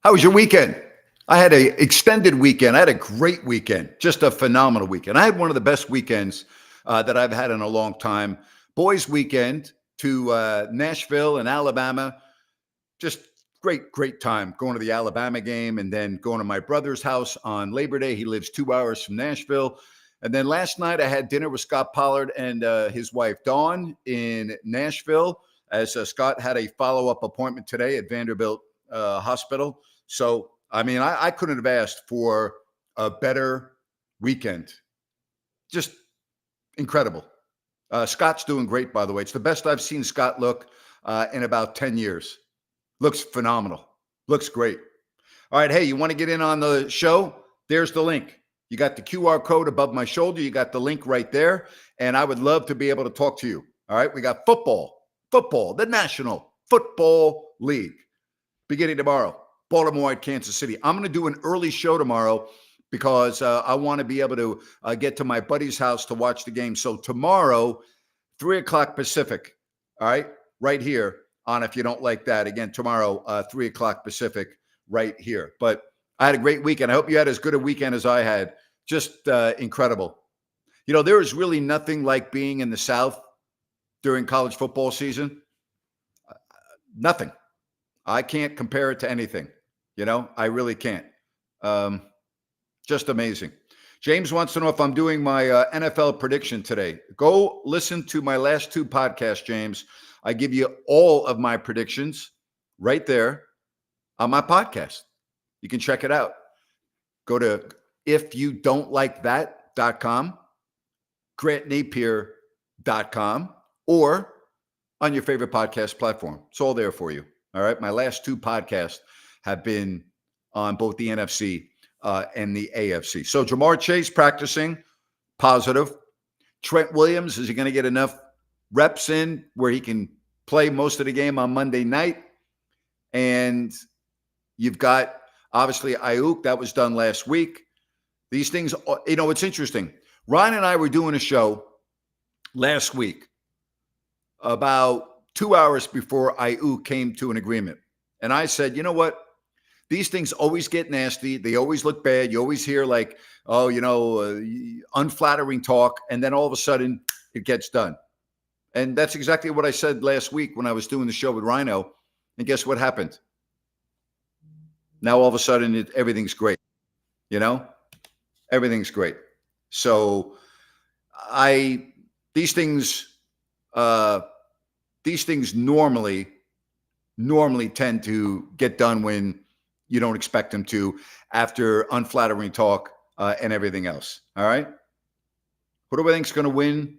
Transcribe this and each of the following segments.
How was your weekend? I had an extended weekend. I had a great weekend, just a phenomenal weekend. I had one of the best weekends that I've had in a long time. Boys' weekend to Nashville and Alabama. Just great time going to the Alabama game and then going to my brother's house on Labor Day. He lives 2 hours from Nashville. And then last night I had dinner with Scott Pollard and his wife, Dawn, in Nashville, as Scott had a follow-up appointment today at Vanderbilt Hospital. So, I mean, I couldn't have asked for a better weekend. Just incredible. Scott's doing great, by the way. It's the best I've seen Scott look in about 10 years. Looks phenomenal. Looks great. All right. Hey, you want to get in on the show? There's the link. You got the QR code above my shoulder. You got the link right there. And I would love to be able to talk to you. All right. We got football, the National Football League, beginning tomorrow. Baltimore at Kansas City. I'm going to do an early show tomorrow because I want to be able to get to my buddy's house to watch the game. So tomorrow, 3 o'clock Pacific, all right, right here on If You Don't Like That. Again, tomorrow, 3 o'clock Pacific, right here. But I had a great weekend. I hope you had as good a weekend as I had. Just incredible. You know, there is really nothing like being in the South during college football season. Nothing. I can't compare it to anything. You know, I really can't. Just amazing. James wants to know if I'm doing my NFL prediction today. Go listen to my last two podcasts, James. I give you all of my predictions right there on my podcast. You can check it out. Go to ifyoudon'tlikethat.com, grantnapier.com, or on your favorite podcast platform. It's all there for you. All right. My last two podcasts have been on both the NFC and the AFC. So Ja'Marr Chase practicing, positive. Trent Williams, is he going to get enough reps in where he can play most of the game on Monday night? And you've got, obviously, Ayuk. That was done last week. These things, you know, it's interesting. Ryan and I were doing a show last week about 2 hours before Ayuk came to an agreement. And I said, you know what? These things always get nasty. They always look bad. You always hear like, oh, you know, unflattering talk. And then all of a sudden it gets done. And that's exactly what I said last week when I was doing the show with Rhino. And guess what happened? Now all of a sudden everything's great. You know, everything's great. So these things normally tend to get done when you don't expect them to, after unflattering talk and everything else. All right. Who do I think is going to win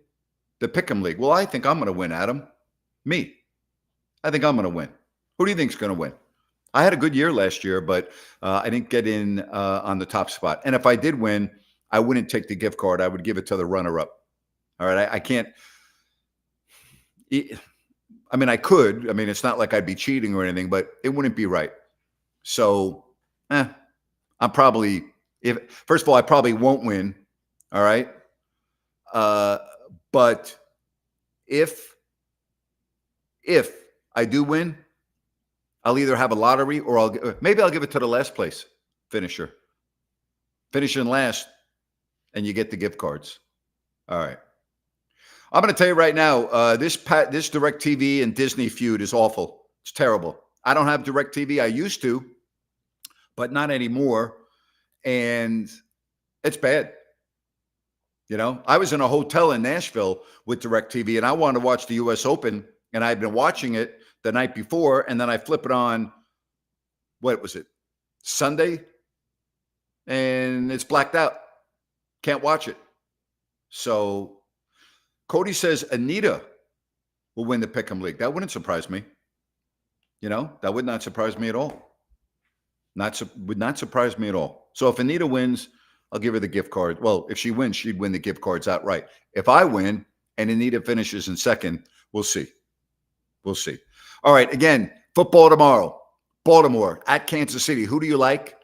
the Pick'em League? Well, I think I'm going to win, Adam. Me. I think I'm going to win. Who do you think is going to win? I had a good year last year, but I didn't get in on the top spot. And if I did win, I wouldn't take the gift card. I would give it to the runner-up. All right. I can't. I mean, I could. I mean, it's not like I'd be cheating or anything, but it wouldn't be right. So, I'm probably, first of all, I probably won't win. All right. But if I do win, I'll either have a lottery or maybe I'll give it to the last place finisher. Finish in last, and you get the gift cards. All right. I'm going to tell you right now, this DirecTV and Disney feud is awful. It's terrible. I don't have DirecTV. I used to, but not anymore. And it's bad. You know, I was in a hotel in Nashville with DirecTV, and I wanted to watch the U.S. Open, and I'd been watching it the night before, and then I flip it on, what was it, Sunday? And it's blacked out. Can't watch it. So Cody says Anita will win the Pick'em League. That wouldn't surprise me. You know, that would not surprise me at all. Would not surprise me at all. So if Anita wins, I'll give her the gift card. Well, if she wins, she'd win the gift cards outright. If I win and Anita finishes in second, we'll see. We'll see. All right. Again, football tomorrow. Baltimore at Kansas City. Who do you like?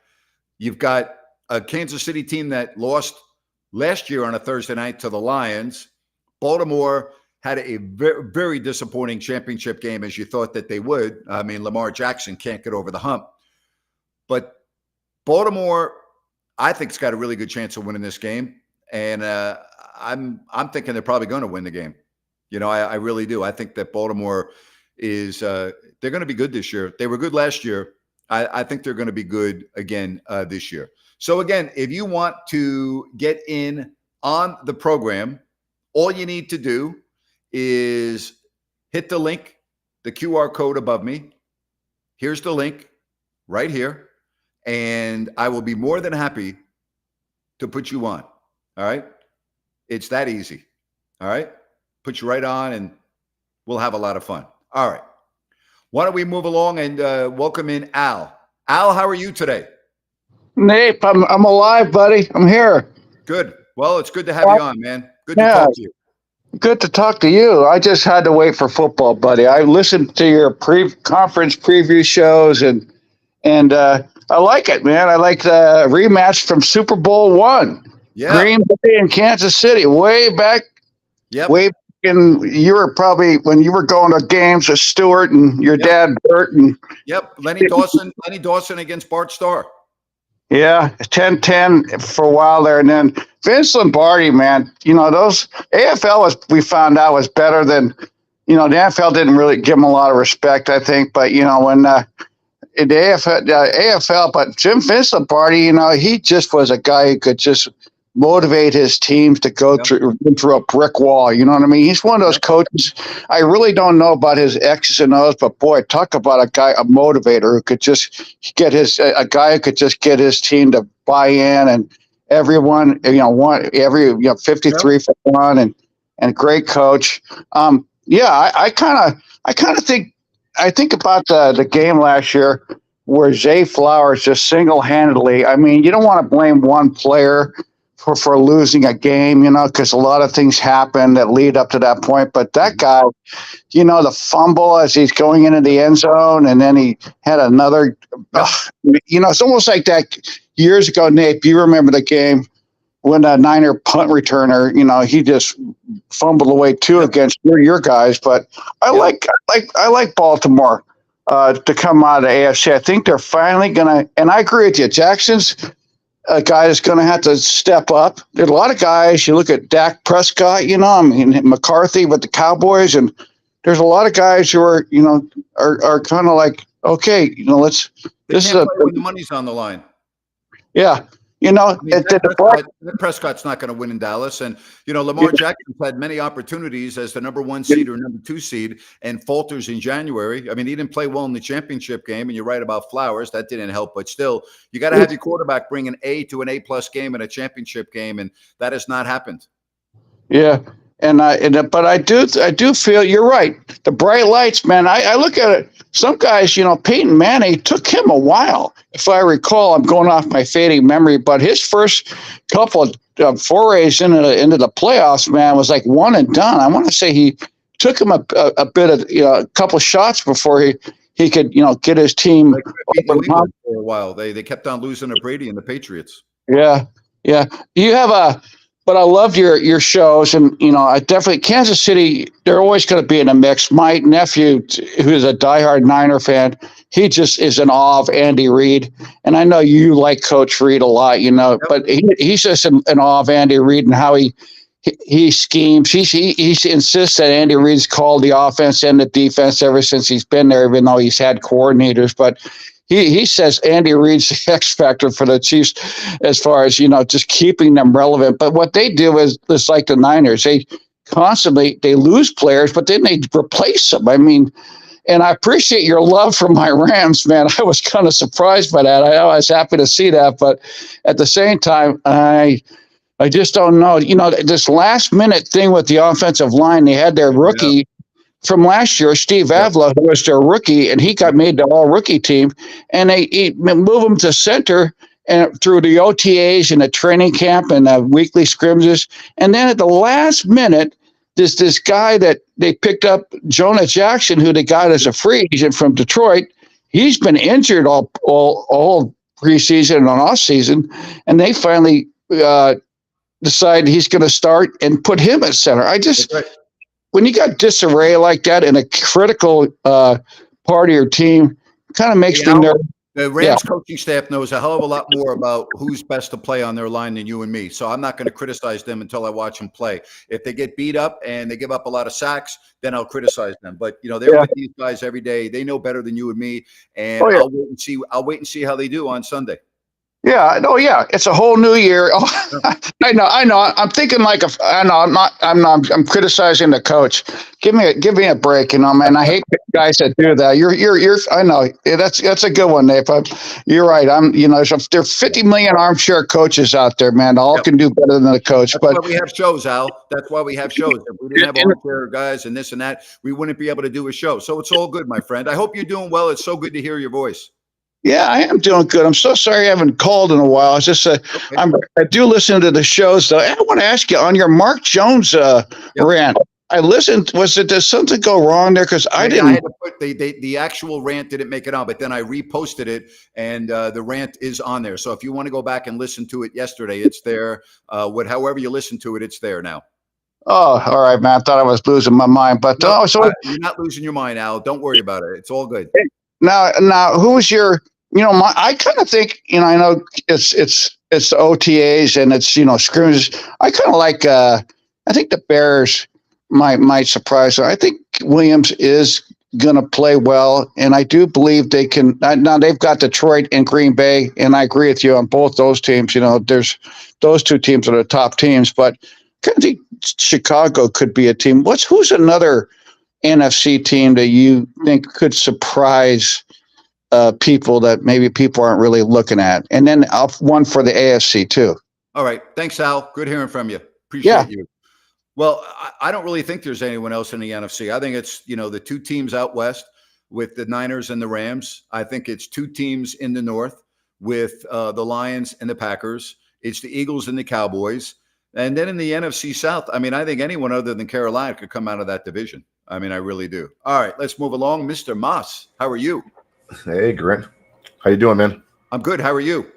You've got a Kansas City team that lost last year on a Thursday night to the Lions. Baltimore had a very, very disappointing championship game, as you thought that they would. I mean, Lamar Jackson can't get over the hump. But Baltimore, I think, has got a really good chance of winning this game, and I'm thinking they're probably going to win the game. I really do. I think that Baltimore is they're going to be good this year. They were good last year. I think they're going to be good again this year. So again, if you want to get in on the program, all you need to do is hit the link, the QR code above me. Here's the link right here. And I will be more than happy to put you on. All right. It's that easy. All right. Put you right on and we'll have a lot of fun. All right. Why don't we move along and welcome in Al. Al, how are you today? Nate, I'm alive, buddy. I'm here. Good. Well, it's good to have you on, man. Good to talk to you. Good to talk to you. I just had to wait for football, buddy. I listened to your conference preview shows, and I like it, man. I like the rematch from Super Bowl I. Yeah. Green Bay and Kansas City, way back. Yep. Way back you were probably when you were going to games with Stewart and your dad, Bert. And Lenny Dawson against Bart Starr. Yeah, 10-10 for a while there. And then Vince Lombardi, man, those AFL we found out was better than, the NFL didn't really give him a lot of respect, I think. But, when in the AFL, but Vince Lombardi, he just was a guy who could just motivate his teams to go through a brick wall. You know what I mean? He's one of those coaches. I really don't know about his X's and O's, but boy, talk about a motivator who could just get a guy who could just get his team to buy in, and everyone, 53 for one, and great coach. I kind of think about the game last year where Zay Flowers just single-handedly. I mean, you don't want to blame one player for losing a game, because a lot of things happen that lead up to that point. But that guy, the fumble as he's going into the end zone, and then he had another, it's almost like that years ago, Nate, you remember the game when a Niner punt returner, he just fumbled away two against your guys. But I like Baltimore to come out of the AFC. I think they're finally going to, and I agree with you, Jackson's a guy that's going to have to step up. There's a lot of guys. You look at Dak Prescott, McCarthy with the Cowboys, and there's a lot of guys who are, are kind of like, okay, let's. This is when the money's on the line. Yeah. Prescott's not going to win in Dallas. And, Lamar Jackson's had many opportunities as the number 1 seed or number 2 seed and falters in January. I mean, he didn't play well in the championship game, and you're right about Flowers. That didn't help. But still, you got to have your quarterback bring an A to an A-plus game in a championship game, and that has not happened. Yeah. But I do feel you're right. The bright lights, man. I look at it. Some guys, Peyton Manning took him a while. If I recall, I'm going off my fading memory, but his first couple of forays into the playoffs, man, was like one and done. I want to say he took him a bit of a couple of shots before he could get his team for a while. They kept on losing to Brady and the Patriots. Yeah. You have but I loved your shows, and I definitely Kansas City. They're always going to be in a mix. My nephew, who's a diehard Niner fan, he just is in awe of Andy Reid, and I know you like Coach Reid a lot, but he's just in awe of Andy Reid and how he schemes. He insists that Andy Reid's called the offense and the defense ever since he's been there, even though he's had coordinators, but. He says Andy Reid's the X factor for the Chiefs as far as, just keeping them relevant. But what they do is just like the Niners. They lose players, but then they replace them. I mean, and I appreciate your love for my Rams, man. I was kind of surprised by that. I was happy to see that. But at the same time, I just don't know. This last minute thing with the offensive line, they had their rookie from last year, Steve Avila, who was their rookie, and he got made the all-rookie team, and they move him to center and through the OTAs and the training camp and the weekly scrimmages. And then at the last minute, this guy that they picked up, Jonah Jackson, who they got as a free agent from Detroit, he's been injured all preseason and off season, and they finally decide he's going to start and put him at center. When you got disarray like that in a critical part of your team, it kind of makes me nervous. The Yeah. Rams coaching staff knows a hell of a lot more about who's best to play on their line than you and me. So I'm not going to criticize them until I watch them play. If they get beat up and they give up a lot of sacks, then I'll criticize them. But they're Yeah. with these guys every day. They know better than you and me, and Oh yeah. I'll wait and see. I'll wait and see how they do on Sunday. Yeah, no, yeah, it's a whole new year. Oh, I know. I'm thinking like I know. I'm criticizing the coach. Give me a break, man. I hate guys that do that. You're. I know that's a good one, Nate. But you're right. There are 50 million armchair coaches out there, man. All can do better than the coach. That's But why we have shows, Al. That's why we have shows. If we didn't have armchair guys and this and that, we wouldn't be able to do a show. So it's all good, my friend. I hope you're doing well. It's so good to hear your voice. yeah, I am doing good. I'm so sorry I haven't called in a while. It's just I do listen to the shows though. I want to ask you on your Mark Jones rant. I listened. Did something go wrong there? Because I didn't. I had to put the actual rant didn't make it on, but then I reposted it, and the rant is on there. So if you want to go back and listen to it yesterday, it's there. However you listen to it, it's there now. Oh, all right, man. I thought I was losing my mind, but no, you're not losing your mind, Al. Don't worry about it. It's all good. Now, who's your? I kind of think, I know it's the OTAs and it's, scrimmages. I kind of like, I think the Bears might surprise her. I think Williams is going to play well. And I do believe they can. Now they've got Detroit and Green Bay. And I agree with you on both those teams. There's those two teams are the top teams, but I kind of think Chicago could be a team. Who's another NFC team that you think could surprise people that maybe people aren't really looking at? And then one for the AFC too. All right. Thanks, Al. Good hearing from you. Appreciate you. Well, I don't really think there's anyone else in the NFC. I think it's, the two teams out west with the Niners and the Rams. I think it's two teams in the north with the Lions and the Packers. It's the Eagles and the Cowboys. And then in the NFC South, I think anyone other than Carolina could come out of that division. I really do. All right, let's move along. Mr. Moss, how are you? Hey, Grant. How you doing, man? I'm good. How are you?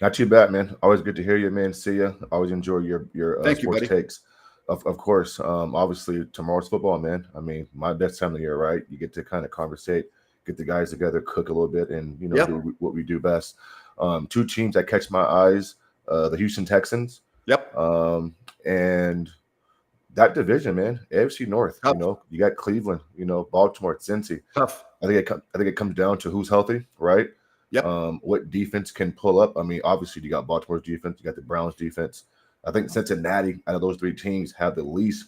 Not too bad, man. Always good to hear you, man. See you. Always enjoy your Thank sports you, takes. Of course. Obviously, tomorrow's football, man. My best time of the year, right? You get to kind of conversate, get the guys together, cook a little bit, and do what we do best. Two teams that catch my eyes: the Houston Texans. Yep. And that division, man, AFC North. Tough. You got Cleveland. Baltimore, Cincy. Tough. I think it comes down to who's healthy, right? Yep. What defense can pull up? Obviously you got Baltimore's defense, you got the Browns defense. I think Cincinnati, out of those three teams, have the least,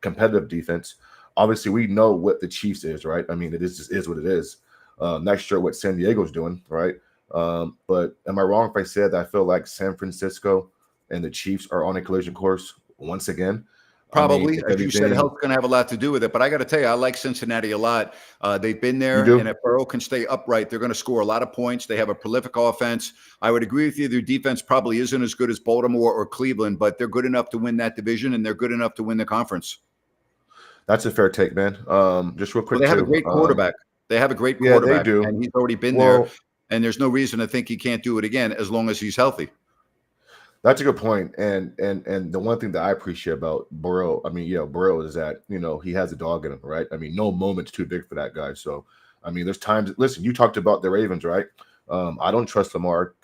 competitive defense. Obviously, we know what the Chiefs is, right? It just is what it is. Not sure what San Diego's doing, right? But am I wrong if I said that I feel like San Francisco and the Chiefs are on a collision course once again? Probably, as you said, health's going to have a lot to do with it. But I got to tell you, I like Cincinnati a lot. They've been there, and if Burrow can stay upright, they're going to score a lot of points. They have a prolific offense. I would agree with you. Their defense probably isn't as good as Baltimore or Cleveland, but they're good enough to win that division, and they're good enough to win the conference. That's a fair take, man. Just real quick, they have a great quarterback. They have a great quarterback, they do. And he's already been there, and there's no reason to think he can't do it again as long as he's healthy. That's a good point. And the one thing that I appreciate about Burrow, Burrow is that, he has a dog in him, right? No moment's too big for that guy. So, there's times, listen, you talked about the Ravens, right? I don't trust Lamar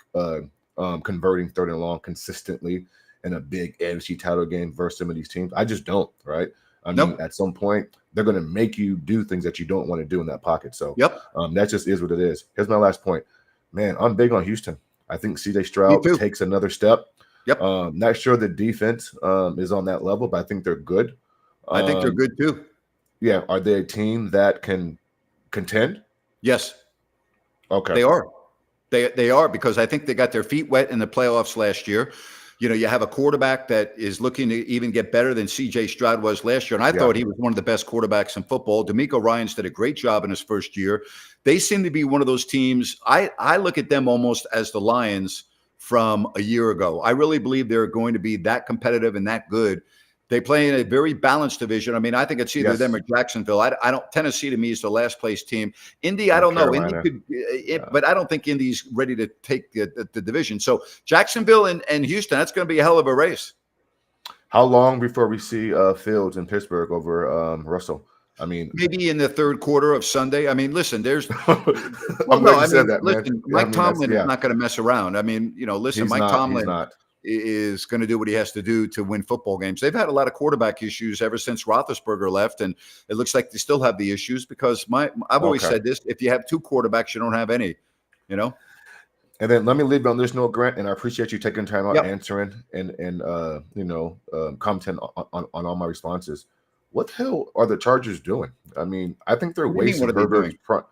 converting third and long consistently in a big AFC title game versus some of these teams. I just don't, right? At some point, they're going to make you do things that you don't want to do in that pocket. So, that just is what it is. Here's my last point. Man, I'm big on Houston. I think CJ Stroud takes another step. Yep. Not sure the defense is on that level, but I think they're good. I think they're good too. Yeah. Are they a team that can contend? Yes. Okay. They are. They are, because I think they got their feet wet in the playoffs last year. You have a quarterback that is looking to even get better than CJ Stroud was last year. And I thought he was one of the best quarterbacks in football. DeMeco Ryans did a great job in his first year. They seem to be one of those teams. I look at them almost as the Lions from a year ago. I really believe they're going to be that competitive and that good. They play in a very balanced division. I think it's either them or Jacksonville. I don't. Tennessee to me is the last place team. Indy, I don't know. Indy could, but I don't think Indy's ready to take the division. So Jacksonville and Houston, that's going to be a hell of a race. How long before we see Fields in Pittsburgh over Russell? I mean, maybe in the third quarter of Sunday. I mean, listen, there's I'm well, glad no, you I said mean, that, man. listen, Yeah, I Mike mean, Tomlin is yeah, not going to mess around. I mean, listen, he's Mike not. He's Tomlin not. is going to do what he has to do to win football games. They've had a lot of quarterback issues ever since Roethlisberger left, and it looks like they still have the issues because I've always Okay. said this: if you have two quarterbacks, you don't have any. You know. And then let me leave you on this note, Grant, and I appreciate you taking time out Yep. answering and commenting on all my responses. What the hell are the Chargers doing? I mean, I think they're What do you mean, wasting what are they Herbert's doing? front.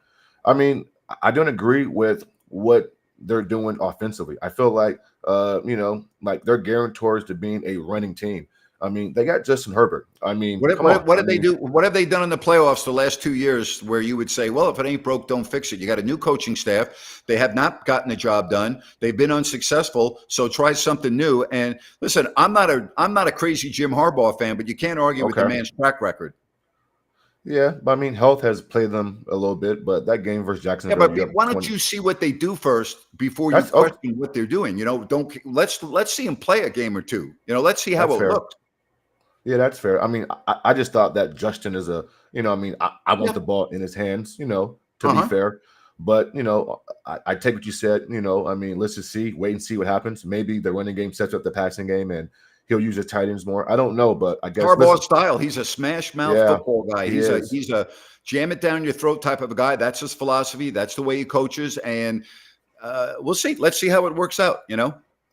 I mean, I don't agree with what they're doing offensively. I feel like like they're guarantors to being a running team. I mean, they got Justin Herbert. I mean, come on. What did they do? What have they done in the playoffs the last 2 years where you would say, well, if it ain't broke, don't fix it? You got a new coaching staff. They have not gotten the job done. They've been unsuccessful. So try something new. And listen, I'm not a crazy Jim Harbaugh fan, but you can't argue with the Okay. man's track record. Yeah, but I mean, health has played them a little bit, but that game versus Yeah, Jacksonville, but you have why don't 20 you see what they do first before you That's okay. question what they're doing? Let's see them play a game or two. Let's see how That's it fair. looked. Yeah, that's fair. I mean, I just thought that Justin is I want Yeah. the ball in his hands, to Uh-huh. be fair. But, I take what you said, I mean, let's just wait and see what happens. Maybe the running game sets up the passing game and he'll use his tight ends more. I don't know, but I guess Harbaugh style. He's a smash mouth Yeah, football guy. he He's is. a jam it down your throat type of a guy. That's his philosophy. That's the way he coaches. And we'll see. Let's see how it works out.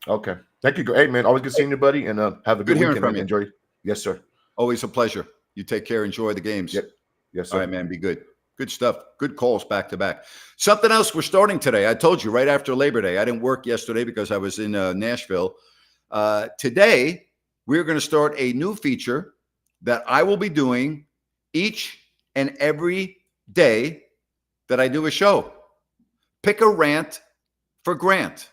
Okay. Thank you. Hey, man, always good seeing you, buddy, and have a Good good hearing weekend. from Man. you. Enjoy. Yes, sir. Always a pleasure. You take care. Enjoy the games. Yep. Yes, sir. All right, man. Be good. Good stuff. Good calls back to back. Something else we're starting today. I told you right after Labor Day. I didn't work yesterday because I was in Nashville. Today, we're going to start a new feature that I will be doing each and every day that I do a show. Pick a rant for Grant.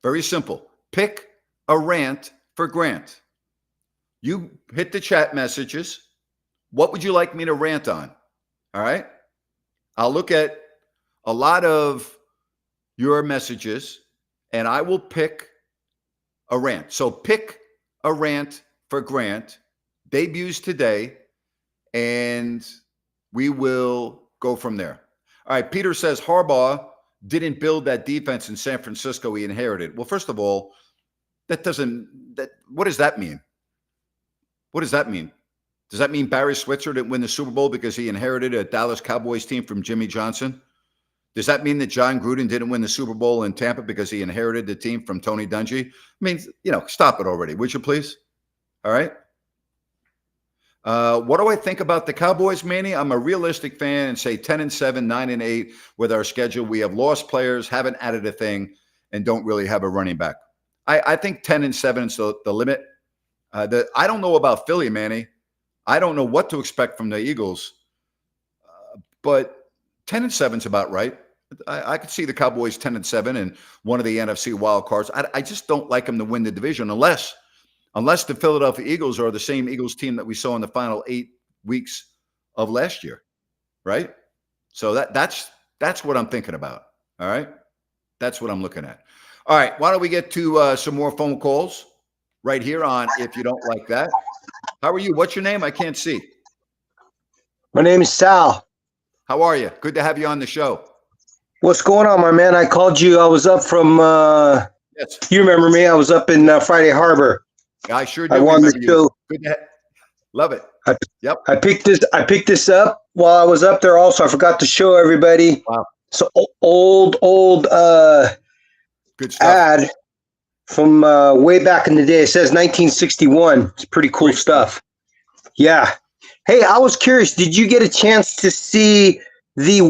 Very simple. Pick a rant for Grant. You hit the chat messages. What would you like me to rant on? All right. I'll look at a lot of your messages and I will pick a rant. So pick a rant for Grant. Debuts today, and we will go from there. All right. Peter says Harbaugh didn't build that defense in San Francisco he inherited. Well, first of all, what does that mean? What does that mean? Does that mean Barry Switzer didn't win the Super Bowl because he inherited a Dallas Cowboys team from Jimmy Johnson? Does that mean that John Gruden didn't win the Super Bowl in Tampa because he inherited the team from Tony Dungy? I mean, stop it already, would you please? All right. What do I think about the Cowboys, Manny? I'm a realistic fan and say 10-7, 9-8 with our schedule. We have lost players, haven't added a thing, and don't really have a running back. I think 10-7 is the limit. I don't know about Philly, Manny. I don't know what to expect from the Eagles, but 10-7 is about right. I could see the Cowboys 10-7 and one of the NFC wild cards. I just don't like them to win the division unless the Philadelphia Eagles are the same Eagles team that we saw in the final 8 weeks of last year, right? So that's what I'm thinking about. All right, that's what I'm looking at. All right, why don't we get to some more phone calls right here on If You Don't Like That. How are you? What's your name? I can't see. My name is Sal. How are you? Good to have you on the show. What's going on, my man? I called you. I was up from, Yes, you remember me. I was up in Friday Harbor. I sure do I won remember the you. show. Good to love it. I picked this up while I was up there also. I forgot to show everybody. Wow. So old Good stuff. ad from way back in the day. It says 1961. It's pretty cool Great stuff. Yeah. Hey, I was curious. Did you get a chance to see the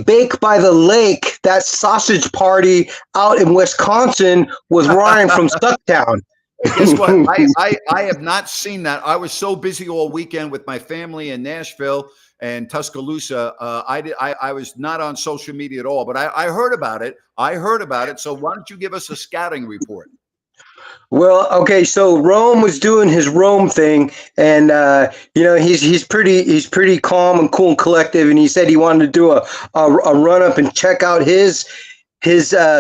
Bake by the Lake, that sausage party out in Wisconsin with Ryan from Stucktown? Guess what? I have not seen that. I was so busy all weekend with my family in Nashville and Tuscaloosa. I was not on social media at all, but I heard about it. So why don't you give us a scouting report? Well, okay, so Rome was doing his Rome thing, and he's pretty calm and cool and collective, and he said he wanted to do a run up and check out his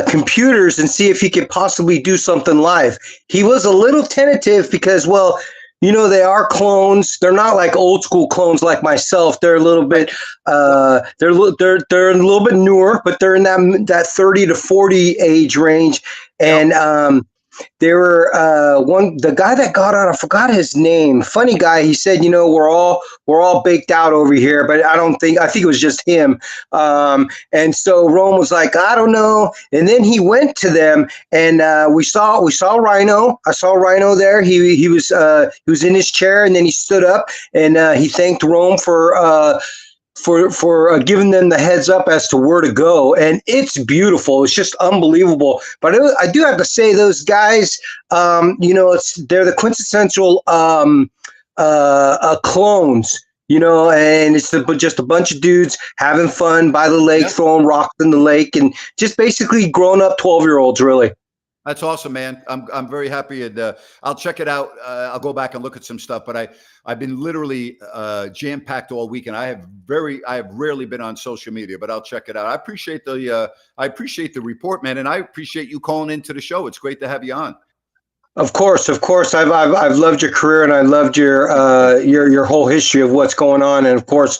computers and see if he could possibly do something live. He was a little tentative because, well, they are clones. They're not like old school clones like myself. They're a little bit, they're a little bit newer, but they're in that 30 to 40 age range. And they were the guy that got on, I forgot his name. Funny guy. He said, we're all baked out over here, but I think it was just him. And so Rome was like, I don't know. And then he went to them, and we saw Rhino. I saw Rhino there. He was in his chair, and then he stood up, and he thanked Rome for giving them the heads up as to where to go. And it's beautiful. It's just unbelievable. But I do have to say, those guys, they're the quintessential clones, and it's just a bunch of dudes having fun by the lake, throwing rocks in the lake, and just basically grown up 12-year-olds, really. That's awesome, man. I'm very happy, and I'll check it out. I'll go back and look at some stuff, but I've been literally jam-packed all weekend. I have rarely been on social media, but I'll check it out. I appreciate the report, man, and I appreciate you calling into the show. It's great to have you on. Of course. I've loved your career, and I loved your whole history of what's going on, and of course,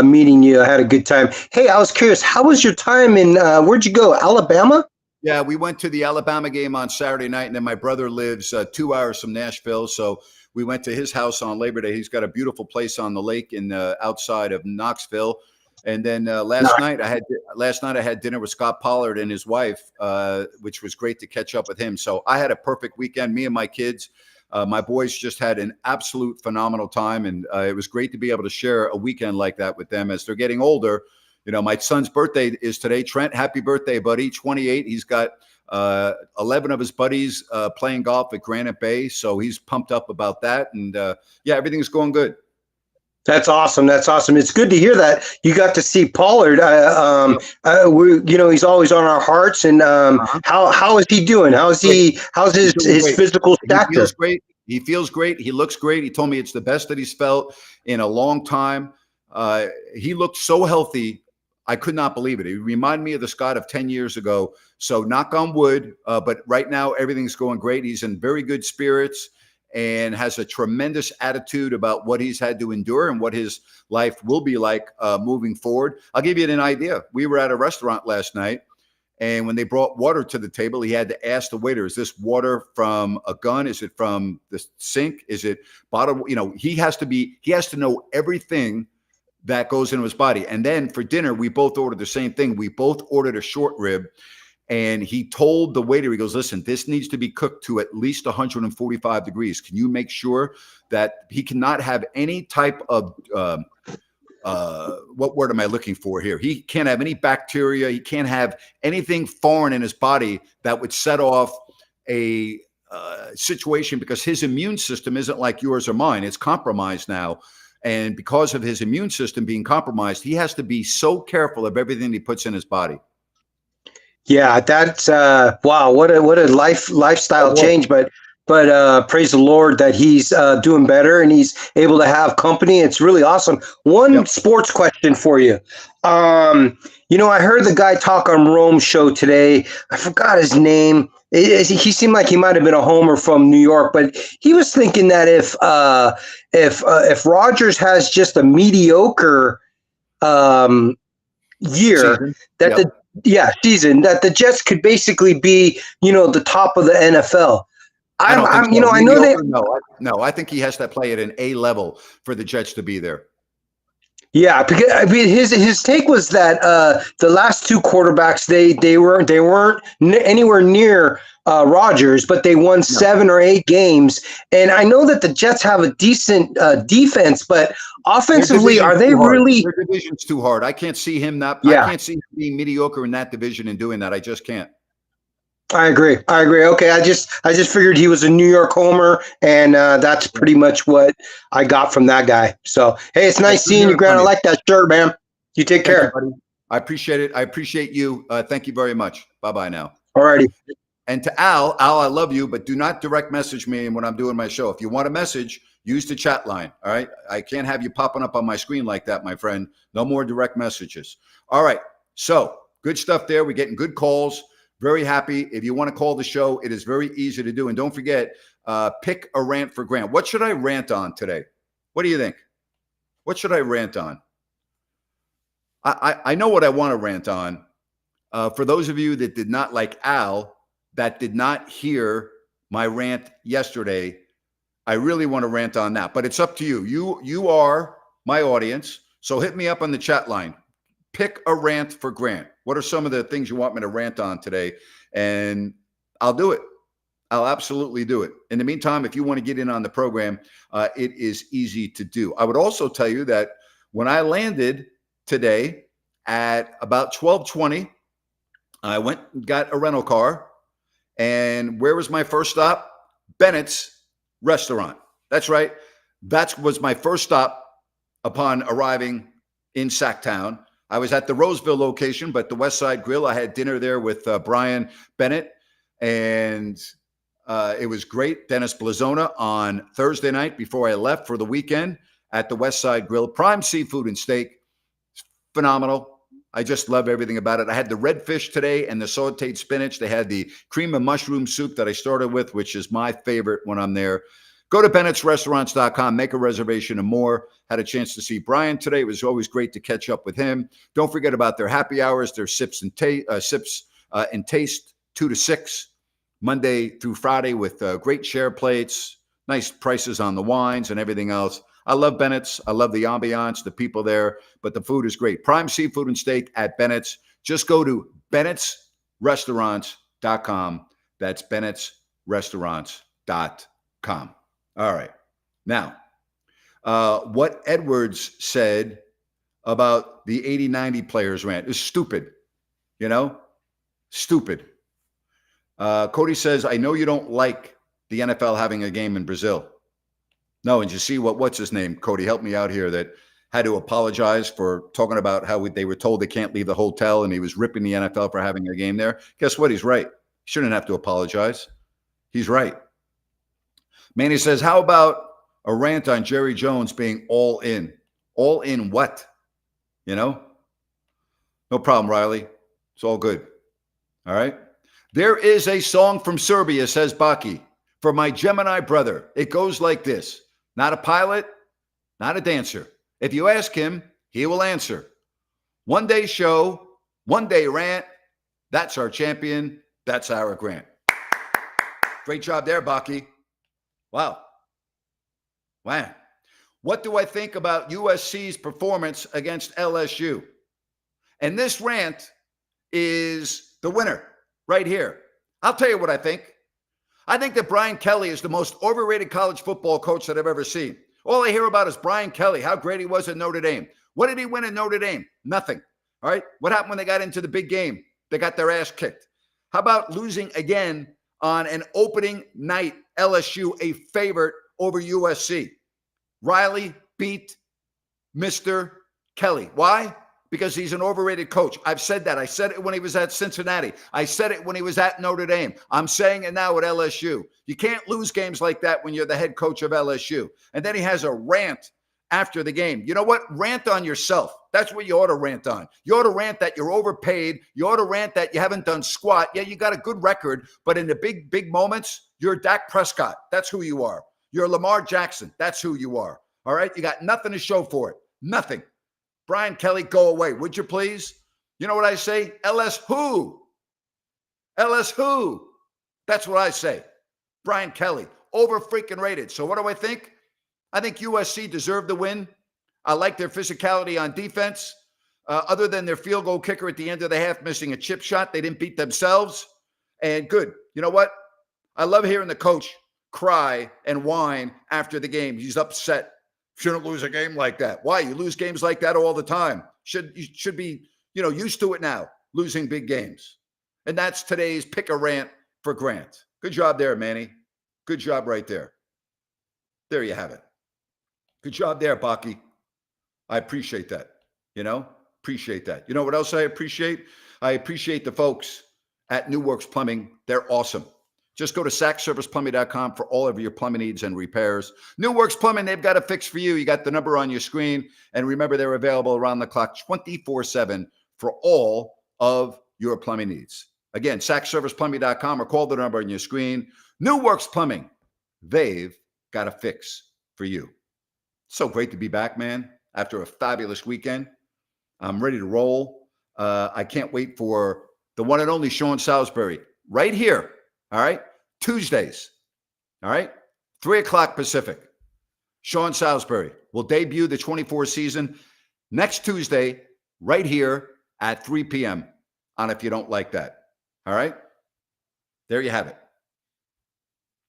meeting you. I had a good time. Hey, I was curious, how was your time in? Where'd you go? Alabama? Yeah, we went to the Alabama game on Saturday night, and then my brother lives 2 hours from Nashville, so we went to his house on Labor Day. He's got a beautiful place on the lake in outside of Knoxville. And then last night I had dinner with Scott Pollard and his wife, which was great to catch up with him. So I had a perfect weekend. Me and my kids, my boys just had an absolute phenomenal time, and it was great to be able to share a weekend like that with them as they're getting older. My son's birthday is today. Trent, happy birthday, buddy. 28. He's got 11 of his buddies playing golf at Granite Bay. So he's pumped up about that. And everything's going good. That's awesome. It's good to hear that you got to see Pollard. He's always on our hearts. And how is he doing? How's his physical stature? He feels great. He feels great. He looks great. He told me it's the best that he's felt in a long time. He looked so healthy. I could not believe it. He reminded me of the Scott of 10 years ago. So knock on wood. But right now, everything's going great. He's in very good spirits and has a tremendous attitude about what he's had to endure and what his life will be like moving forward. I'll give you an idea. We were at a restaurant last night, and when they brought water to the table, he had to ask the waiter, is this water from a gun? Is it from the sink? Is it bottled? He has to know everything that goes into his body. And then for dinner, we both ordered the same thing. We both ordered a short rib. And he told the waiter, he goes, listen, this needs to be cooked to at least 145 degrees. Can you make sure that he cannot have any type of, what word am I looking for here? He can't have any bacteria. He can't have anything foreign in his body that would set off a situation, because his immune system isn't like yours or mine. It's compromised now. And because of his immune system being compromised, he has to be so careful of everything he puts in his body. Yeah, that's wow. What a lifestyle change. But praise the Lord that he's doing better and he's able to have company. It's really awesome. One sports question for you. I heard the guy talk on Rome's show today. I forgot his name. He seemed like he might have been a homer from New York, but he was thinking that if Rodgers has just a mediocre year, Season. Season, that the Jets could basically be, the top of the NFL. I think he has to play at an A level for the Jets to be there. Yeah, because his take was that the last two quarterbacks they weren't anywhere near Rodgers, but they won 7 or 8 games. And I know that the Jets have a decent defense, but offensively, are they really? Their division's too hard. I can't see him I can't see him being mediocre in that division and doing that. I just can't. I agree. Okay, I just figured he was a New York homer, and that's pretty much what I got from that guy. So, hey, it's nice seeing you, Grant. I like that shirt, man. You take care. You, buddy. I appreciate it. I appreciate you. Thank you very much. Bye-bye now. All righty. And to Al, I love you, but do not direct message me when I'm doing my show. If you want a message, use the chat line, all right? I can't have you popping up on my screen like that, my friend. No more direct messages. All right, so good stuff there. We're getting good calls. Very happy. If you want to call the show, it is very easy to do. And don't forget, pick a rant for Grant. What should I rant on today? What do you think? What should I rant on? I know what I want to rant on. For those of you that did not like Al, that did not hear my rant yesterday, I really want to rant on that. But it's up to you. You are my audience, so hit me up on the chat line. Pick a rant for Grant. What are some of the things you want me to rant on today? And I'll do it. I'll absolutely do it. In the meantime, if you want to get in on the program, it is easy to do. I would also tell you that when I landed today at about 12:20, I went and got a rental car. And where was my first stop? Bennett's Restaurant. That's right. That was my first stop upon arriving in Sacktown. I was at the Roseville location, but the West Side Grill, I had dinner there with Brian Bennett, and it was great. Dennis Blazona on Thursday night before I left for the weekend at the West Side Grill. Prime seafood and steak. Phenomenal. I just love everything about it. I had the red fish today and the sauteed spinach. They had the cream of mushroom soup that I started with, which is my favorite when I'm there. Go to Bennett'sRestaurants.com, make a reservation and more. Had a chance to see Brian today. It was always great to catch up with him. Don't forget about their happy hours, their sips and taste, 2 to 6, Monday through Friday with great share plates, nice prices on the wines and everything else. I love Bennett's. I love the ambiance, the people there, but the food is great. Prime seafood and steak at Bennett's. Just go to Bennett'sRestaurants.com. That's Bennett'sRestaurants.com. All right. Now, what Edwards said about the 80-90 players rant is stupid. Stupid. Cody says, I know you don't like the NFL having a game in Brazil. No, and you see what's his name, Cody, help me out here, that had to apologize for talking about how they were told they can't leave the hotel, and he was ripping the NFL for having a game there. Guess what? He's right. He shouldn't have to apologize. He's right. Manny says, how about a rant on Jerry Jones being all in? All in what? No problem, Riley. It's all good. All right. There is a song from Serbia, says Baki, for my Gemini brother. It goes like this. Not a pilot, not a dancer. If you ask him, he will answer. One day show, one day rant. That's our champion. That's our Grant. Great job there, Baki. Wow. What do I think about USC's performance against LSU? And this rant is the winner right here. I'll tell you what I think. I think that Brian Kelly is the most overrated college football coach that I've ever seen. All I hear about is Brian Kelly, how great he was at Notre Dame. What did he win at Notre Dame? Nothing. All right. What happened when they got into the big game? They got their ass kicked. How about losing again on an opening night, LSU, a favorite over USC? Riley beat Mr. Kelly. Why? Because he's an overrated coach. I've said that. I said it when he was at Cincinnati. I said it when he was at Notre Dame. I'm saying it now at LSU. You can't lose games like that when you're the head coach of LSU. And then he has a rant after the game. You know what? Rant on yourself. That's what you ought to rant on. You ought to rant that you're overpaid. You ought to rant that you haven't done squat. Yeah, you got a good record, but in the big moments, you're Dak Prescott. That's who you are. You're Lamar Jackson. That's who you are. All right? You got nothing to show for it. Nothing. Brian Kelly, go away, would you please? You know what I say? LS who? LS who? That's what I say. Brian Kelly, over freaking rated. So what do I think? I think USC deserved the win. I like their physicality on defense. Other than their field goal kicker at the end of the half missing a chip shot, they didn't beat themselves. And good. You know what? I love hearing the coach cry and whine after the game. He's upset. Shouldn't lose a game like that. Why? You lose games like that all the time. You should be, used to it now, losing big games. And that's today's pick a rant for Grant. Good job there, Manny. Good job right there. There you have it. Good job there, Baki. I appreciate that. Appreciate that. You know what else I appreciate? I appreciate the folks at New Works Plumbing. They're awesome. Just go to sackserviceplumbing.com for all of your plumbing needs and repairs. New Works Plumbing, they've got a fix for you. You got the number on your screen. And remember, they're available around the clock 24/7 for all of your plumbing needs. Again, sackserviceplumbing.com or call the number on your screen. New Works Plumbing. They've got a fix for you. So great to be back, man, after a fabulous weekend. I'm ready to roll. I can't wait for the one and only Sean Salisbury right here. All right. Tuesdays. All right. 3:00 Pacific. Sean Salisbury will debut the 24 season next Tuesday right here at 3 p.m. on If You Don't Like That. All right. There you have it.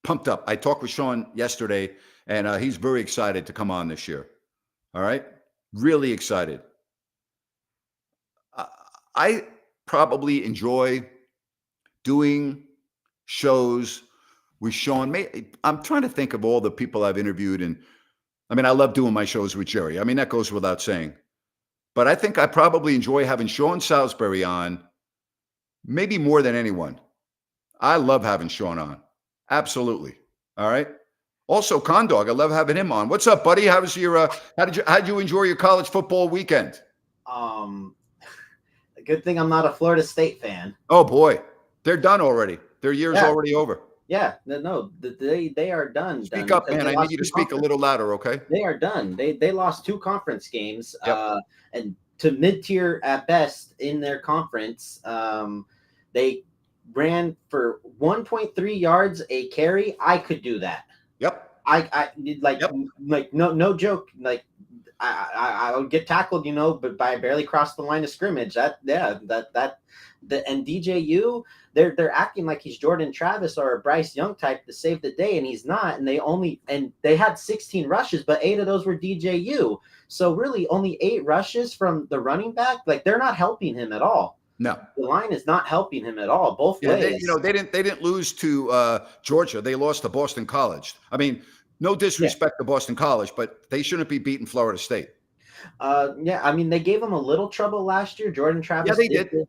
Pumped up. I talked with Sean yesterday, and he's very excited to come on this year. All right. Really excited. I probably enjoy doing shows with Sean. I'm trying to think of all the people I've interviewed. And I mean, I love doing my shows with Jerry. I mean, that goes without saying. But I think I probably enjoy having Sean Salisbury on maybe more than anyone. I love having Sean on. Absolutely. All right. Also, Condog, I love having him on. What's up, buddy? How was your how'd you enjoy your college football weekend? Good thing I'm not a Florida State fan. Oh boy, they're done already. Their year's already over. Yeah, no, they are done. Speak up, man. I need you to speak a little louder, okay? They are done. They lost 2 conference games, Yep. and to mid-tier at best in their conference. They ran for 1.3 yards a carry. I could do that. Yep. I like Yep. like no joke. Like I would get tackled, but I barely crossed the line of scrimmage. And DJU, they're acting like he's Jordan Travis or a Bryce Young type to save the day, and he's not. And they had 16 rushes, but 8 of those were DJU. So really, only 8 rushes from the running back. Like, they're not helping him at all. No, the line is not helping him at all. Both ways. They didn't lose to Georgia. They lost to Boston College. I mean, no disrespect to Boston College, but they shouldn't be beating Florida State. I mean, they gave him a little trouble last year. Jordan Travis. Yeah,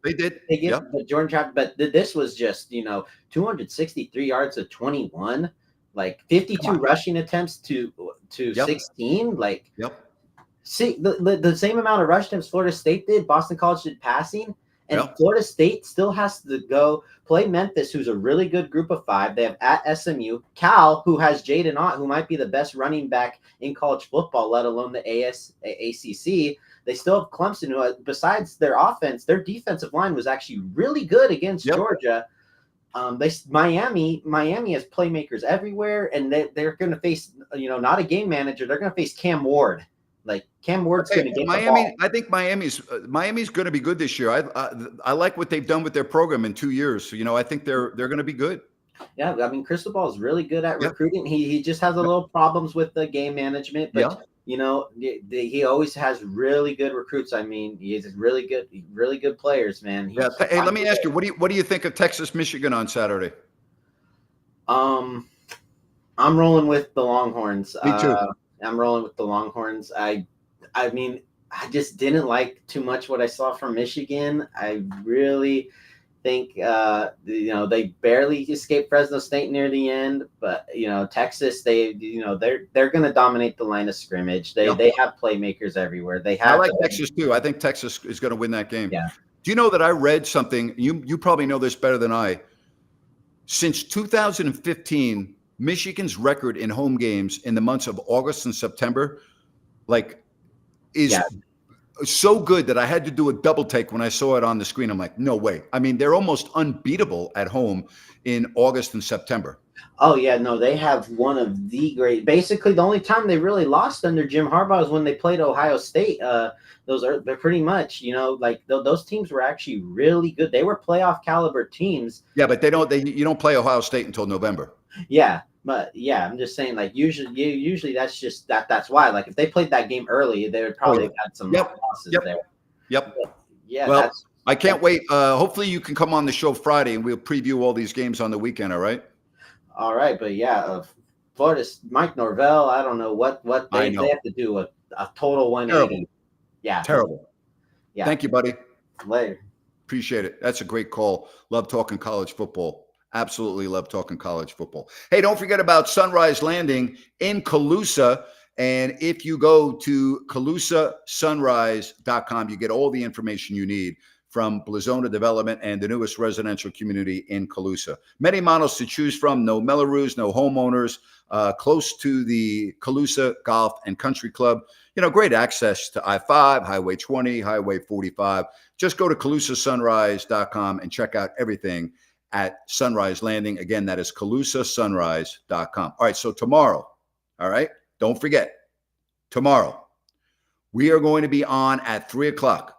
they did. They gave but Jordan Travis, but this was just 263 yards to 21, like 52 rushing attempts to 16. Like, see the same amount of rush attempts Florida State did. Boston College did passing. And Florida State still has to go play Memphis, who's a really good group of 5. They have at SMU, Cal, who has Jaden Ott, who might be the best running back in college football, let alone the ACC. They still have Clemson, who, besides their offense, their defensive line was actually really good against Georgia. Miami has playmakers everywhere, and they're going to face, not a game manager. They're going to face Cam Ward. Like, Cam Ward's going to get Miami. the ball. I think Miami's going to be good this year. I like what they've done with their program in 2 years. So, I think they're going to be good. Yeah, I mean, Cristobal is really good at recruiting. He just has a little problems with the game management, but he always has really good recruits. I mean, he has really good players, man. Hey, let me ask you, what do you think of Texas, Michigan on Saturday? I'm rolling with the Longhorns. Me too. I'm rolling with the Longhorns. I mean, I just didn't like too much what I saw from Michigan. I really think, they barely escaped Fresno State near the end, but Texas, they're going to dominate the line of scrimmage. They have playmakers everywhere. I like Texas too. I think Texas is going to win that game. Yeah. Do you know that I read something? You probably know this better than I. Since 2015. Michigan's record in home games in the months of August and September, is so good that I had to do a double take when I saw it on the screen. I'm like, no way. I mean, they're almost unbeatable at home in August and September. Oh, yeah. No, they have one of the great. Basically, the only time they really lost under Jim Harbaugh is when they played Ohio State. They're pretty much, those teams were actually really good. They were playoff caliber teams. Yeah, but you don't play Ohio State until November. Yeah, but I'm just saying, usually that's why. Like, if they played that game early, they would probably have had some losses there. Yep. But, yeah. Well, I can't wait. Hopefully, you can come on the show Friday, and we'll preview all these games on the weekend. All right. All right, but Florida, Mike Norvell. I don't know what they have to do a total 180. Terrible. Yeah. Terrible. Yeah. Thank you, buddy. Later. Appreciate it. That's a great call. Love talking college football. Absolutely love talking college football. Hey, don't forget about Sunrise Landing in Colusa. And if you go to ColusaSunrise.com, you get all the information you need from Blazona Development and the newest residential community in Calusa. Many models to choose from. No Mellorews, no homeowners. Close to the Calusa Golf and Country Club. You know, great access to I-5, Highway 20, Highway 45. Just go to CalusaSunrise.com and check out everything at Sunrise Landing. Again, that is CalusaSunrise.com. All right, so tomorrow, all right, don't forget, tomorrow, we are going to be on at 3 o'clock.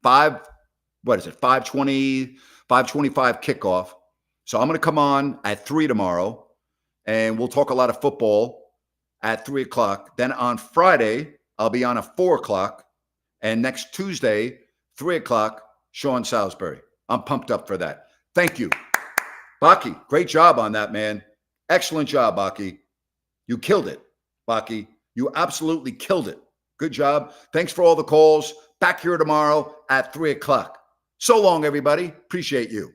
5:25 kickoff. So I'm going to come on at 3 tomorrow, and we'll talk a lot of football at 3 o'clock. Then on Friday, I'll be on at 4 o'clock. And next Tuesday, 3 o'clock, Sean Salisbury. I'm pumped up for that. Thank you. Baki, great job on that, man. Excellent job, Baki. You killed it, Baki. You absolutely killed it. Good job. Thanks for all the calls. Back here tomorrow at 3 o'clock. So long, everybody. Appreciate you.